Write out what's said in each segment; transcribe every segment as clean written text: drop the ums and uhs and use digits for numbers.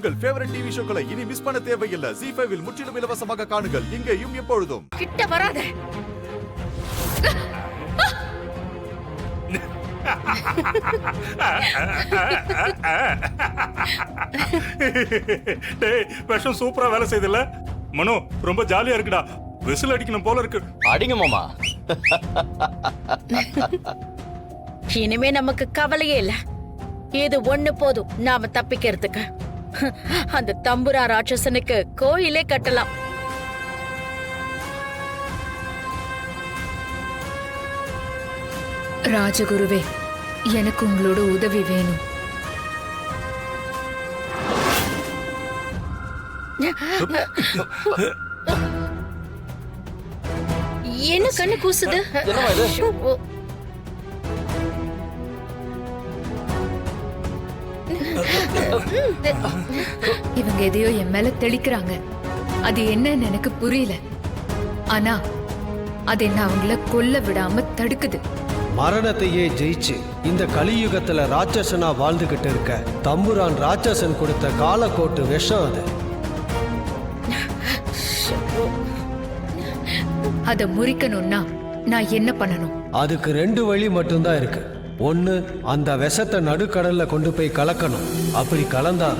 உங்கள் favourite TV ஷோக்களை இனி miss பண்ண தேவையில்லை. ZEE5 இல் முற்றிலும் இலவசமாக காணுங்கள். இங்கேயும் எப்பொழுதும். கிட்ட வராத. டேய் விஷம் சூப்பரா வேலை செய்யுதுல்ல மனோ, ரொம்ப ஜாலியா இருக்குடா. விசில் அடிக்கணும் போல இருக்கு. அடிங்க மாமா. இனிமே நமக்கு கவலையே இல்ல. இது ஒண்ணு போதும் நாம தப்பிக்கிறதுக்கு. அந்த தம்புரா ராட்சசனுக்கு கோயிலே கட்டலாம். ராஜகுருவே, எனக்கு உங்களோட உதவி வேணும். என்ன கண்ணு கூசுது? என்னம்மா இது? ஓ, இவங்க எதையோ என் மேல தெளிக்கிறாங்க. அது என்னன்னு எனக்கு புரியல. ஆனா அது என்ன அவங்கள கொல்ல விடாம தடுக்குது. மரணத்தையே ஜெயிச்சு இந்த கலியுகத்துல ராட்சசனா வாழ்ந்துகிட்டு இருக்க தம்புரான் ராட்சசன் கொடுத்த காலக்கோட்டு விஷம் அது. அத முறிக்கணும்னா நான் என்ன பண்ணணும்? அதுக்கு 2 வழி மட்டும்தான் இருக்கு. ஒன்னு, அந்த விஷத்தை நடுக்கடல்ல கொண்டு போய் கலக்கணும். அப்படி கலந்தா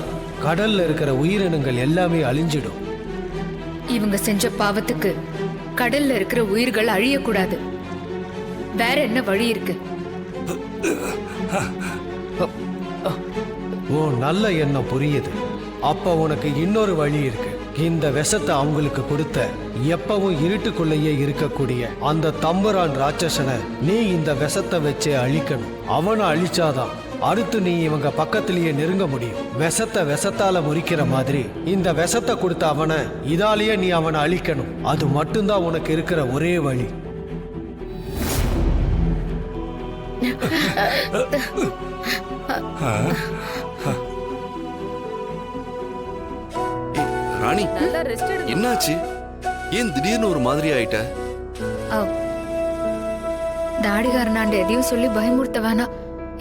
கடல்ல இருக்கிற உயிரினங்கள் எல்லாமே அழிஞ்சிடும். இவங்க செஞ்ச பாவத்துக்கு கடல்ல இருக்கிற உயிர்கள் அழியக்கூடாது. வேற என்ன வழி இருக்கு? ஓ, நல்ல எண்ணம் புரியுது. அப்ப உனக்கு இன்னொரு வழி இருக்கு. இந்த விஷத்தை அவங்களுக்கு கொடுத்த எப்பவும் இருட்டுக்குள்ளேயே இருக்கக்கூடிய அந்த தம்புரான் ராட்சசனை நீ இந்த விஷத்தை வச்சே அழிக்கணும். அவனை அழிச்சாதான் அடுத்து நீ இவங்க பக்கத்திலேயே நெருங்க முடியும். விஷத்தை விஷத்தால முறிக்கிற மாதிரி இந்த விஷத்தை கொடுத்த அவனை இதாலேயே நீ அவனை அழிக்கணும். அது மட்டும்தான் உனக்கு இருக்கிற ஒரே வழி. ராணி, என்னாச்சு? ஏன் திடீர்னு ஒரு மாதிரி ஆயிட்ட? தாடிகாரனாண்ட எதையும் சொல்லி பயமுறுத்த வேணாம்.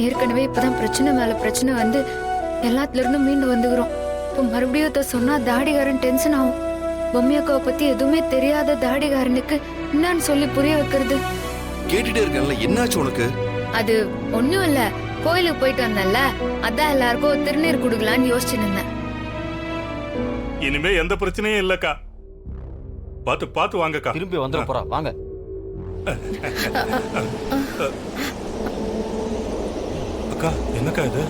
ஏற்கனவே இப்பதான் பிரச்சனை மேல பிரச்சனை வந்து எல்லாத்துல இருந்தும் மீண்டு வந்துக்கிறோம். இப்போ மறுபடியும் இதை சொன்னா தாடிகாரன் டென்ஷன் ஆகும். பொம்மியக்காவை பத்தி எதுவுமே தெரியாத தாடிகாரனுக்கு என்னன்னு சொல்லி புரிய வைக்கிறது? கேட்டுட்டே இருக்கேன்ல, என்னாச்சு உனக்கு? அது ஒண்ணும் இல்ல. கோயிலுக்கு போயிட்டு வந்தேன்ல, அதான் எல்லாருக்கும் திருநீர் குடுக்கலான்னு யோசிச்சுட்டு இருந்தேன். இனிமே எந்த பிரச்சனையும் இல்லக்கா. பாத்து பாத்து வாங்கக்கா. திரும்பி வந்துட போறா, வாங்க. அக்கா, என்னக்கா இது?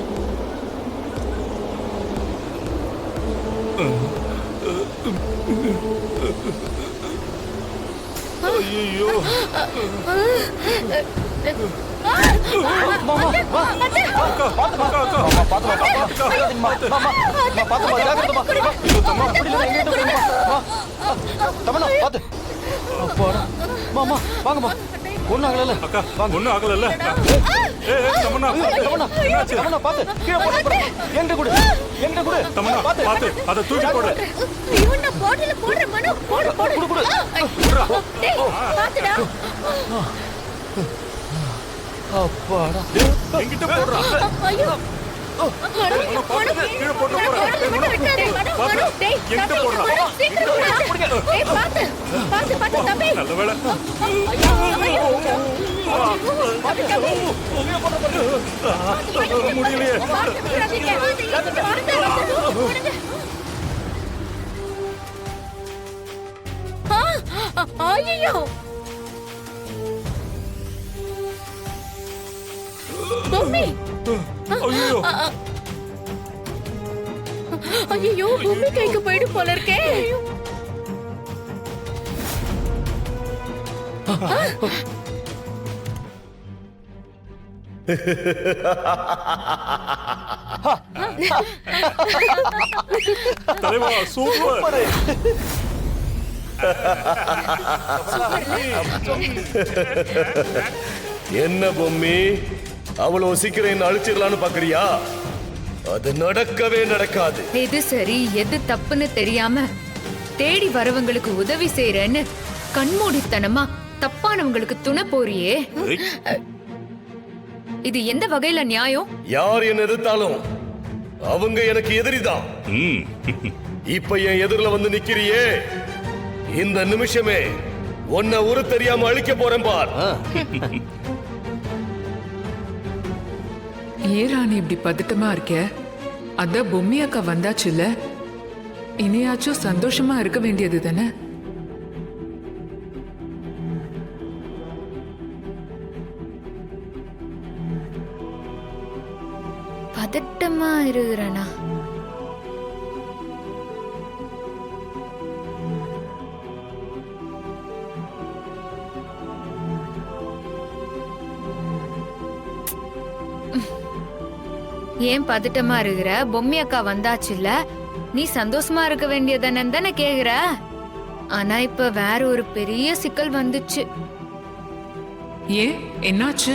ஐயோ, ஒன்னும் ஆகல. அக்கா, ஒண்ணும் ஆகல. பாத்து அதை தூக்கி போடு. இவன போடல போடுற மனோ, போடு போடு. டேய், பாத்துடா. அப்பாடா, என்கிட்ட போடுறா. ஐயோ, மனோ, பாத்து கீழே போட்டு போறா. பாத்து, என்கிட்ட போடுறா. ஏய், பாத்து தம்பி. நல்ல வேளை. முடியலையே. ஐயோ, பொம்மி. ஐயோ, பொம்மி கைக்கு போயிடும் போல இருக்கே. தலைவா, சூப்பர். என்ன பொம்மி, அவ்வளவு சீக்கிரம் என்ன அழிச்சிடலான்னு பாக்குறியா? அது நடக்கவே நடக்காது. எது சரி எது தப்புன்னு தெரியாம தேடி வரவங்களுக்கு உதவி செய்யறேன்னு கண்மூடித்தனமா தப்பானவங்களுக்கு துணை போறியே. இது எந்த வகையில நியாயம்? யார் என்ன எதிர்த்தாலும் அவங்க எனக்கு எதிரிதான். இப்ப என் எதிரில வந்து நிக்கிறியே, இந்த நிமிஷமே உன்னை உரு தெரியாம அழிக்க போறேன் பார். ஏன் ராணி இப்படி பதட்டமா இருக்க? அத பொம்மி அக்கா வந்தாச்சுல்ல, இனியாச்சும் சந்தோஷமா இருக்க வேண்டியது தானே? பதட்டமா இருக்கிறேனா? ஏன் பதட்டமா இருக்கிற? பொம்மி அக்கா வந்தாச்சுல்ல, நீ சந்தோஷமா இருக்க வேண்டியதானே தானே கேக்குற? ஆனா இப்ப வேற ஒரு பெரிய சிக்கல் வந்துச்சு. ஏன், என்னாச்சு?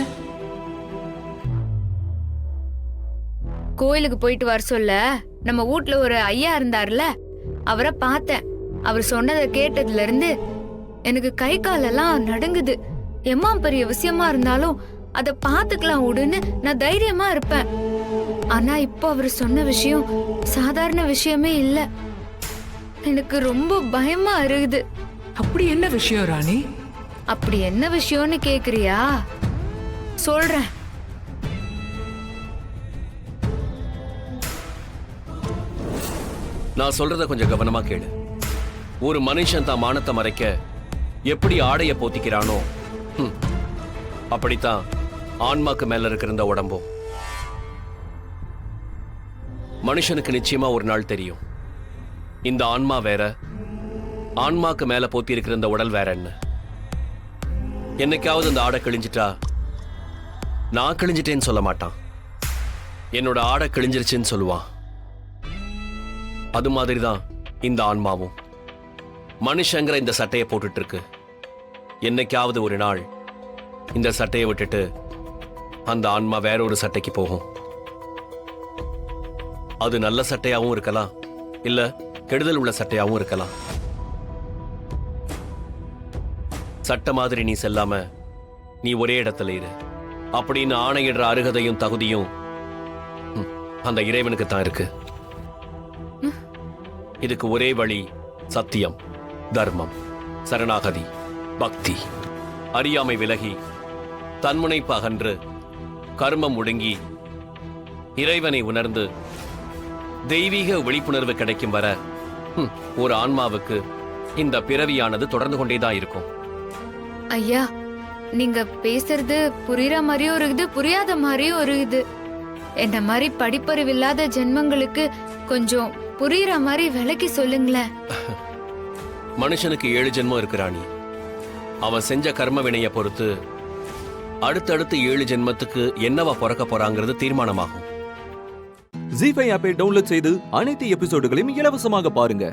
கோயிலுக்கு போயிட்டு வர சொல்ல நம்ம வீட்ல ஒரு ஐயா இருந்தார்ல, அவரை பார்த்தேன். அவர் சொன்னதை கேட்டதுல இருந்து எனக்கு கை காலெல்லாம் நடுங்குது. எம்மா பெரிய விஷயமா இருந்தாலும் அத பாத்துக்கலாம் விடுன்னு நான் தைரியமா இருப்பேன். ஆனா இப்போ அவர் சொன்ன விஷயம் சாதாரண விஷயமே இல்ல. எனக்கு ரொம்ப பயமா இருக்குது. அப்படி என்ன விஷயம் ராணி? அப்படி என்ன விஷயம்னு கேக்குறியா? சொல்றேன். நான் சொல்றத கொஞ்சம் கவனமா கேளு. ஒரு மனுஷன் தான் மானத்தை மறைக்க எப்படி ஆடைய போத்திக்கிறானோ, அப்படித்தான் ஆன்மாக்கு மேல இருக்கிற இந்த உடம்பும். மனுஷனுக்கு நிச்சயமா ஒரு நாள் தெரியும், இந்த ஆன்மா வேற, ஆன்மாக்கு மேல போத்தி இருக்கிற இந்த உடல் வேற. என்ன என்னைக்காவது இந்த ஆடை கிழிஞ்சிட்டா நான் கிழிஞ்சிட்டேன்னு சொல்ல மாட்டான், என்னோட ஆடை கிழிஞ்சிருச்சுன்னு சொல்லுவான். அது மாதிரிதான் இந்த ஆன்மாவும். மனுஷங்கிற இந்த சட்டையை போட்டுட்டு இருக்கு. என்னைக்காவது ஒரு நாள் இந்த சட்டையை விட்டுட்டு அந்த ஆன்மா வேற ஒரு சட்டைக்கு போகும். அது நல்ல சட்டையாவும் இருக்கலாம், இல்ல கெடுதல் உள்ள சட்டையாவும் இருக்கலாம். சட்டை மாதிரி நீ செல்லாம நீ ஒரே இடத்துல இரு அப்படின்னு ஆணையிடுற அருகதையும் தகுதியும் அந்த இறைவனுக்கு தான் இருக்கு. இதுக்கு ஒரே வழி சத்தியம், தர்மம், சரணாகதி, பக்தி. அறியாமை விலகி தன்முனைப்பு அகன்று கர்மம் ஒடுங்கி இறைவனை உணர்ந்து தெய்வீக விழிப்புணர்வு கிடைக்கும் வர ஒரு ஆன்மாவுக்கு இந்த பிறவியானது தொடர்ந்து கொண்டேதான் இருக்கும். ஐயா, நீங்க பேசுறது புரியுற மாதிரியும் இருக்குது, புரியாத மாதிரியும் இருக்குது. என்ன மாதிரி படிப்பறிவு இல்லாத ஜென்மங்களுக்கு கொஞ்சம் புரியுற மாதிரி விளக்கி சொல்லுங்களேன். மனுஷனுக்கு 7 ஜென்மம் இருக்கு ராணி. அவன் செஞ்ச கர்ம வினையை பொறுத்து அடுத்தடுத்து 7 ஜென்மத்துக்கு என்னவா பிறக்க போறாங்கிறது தீர்மானமாகும். ஜீ5 ஆப்பை டவுன்லோட் செய்து அனைத்து எபிசோடுகளையும் இலவசமாக பாருங்க.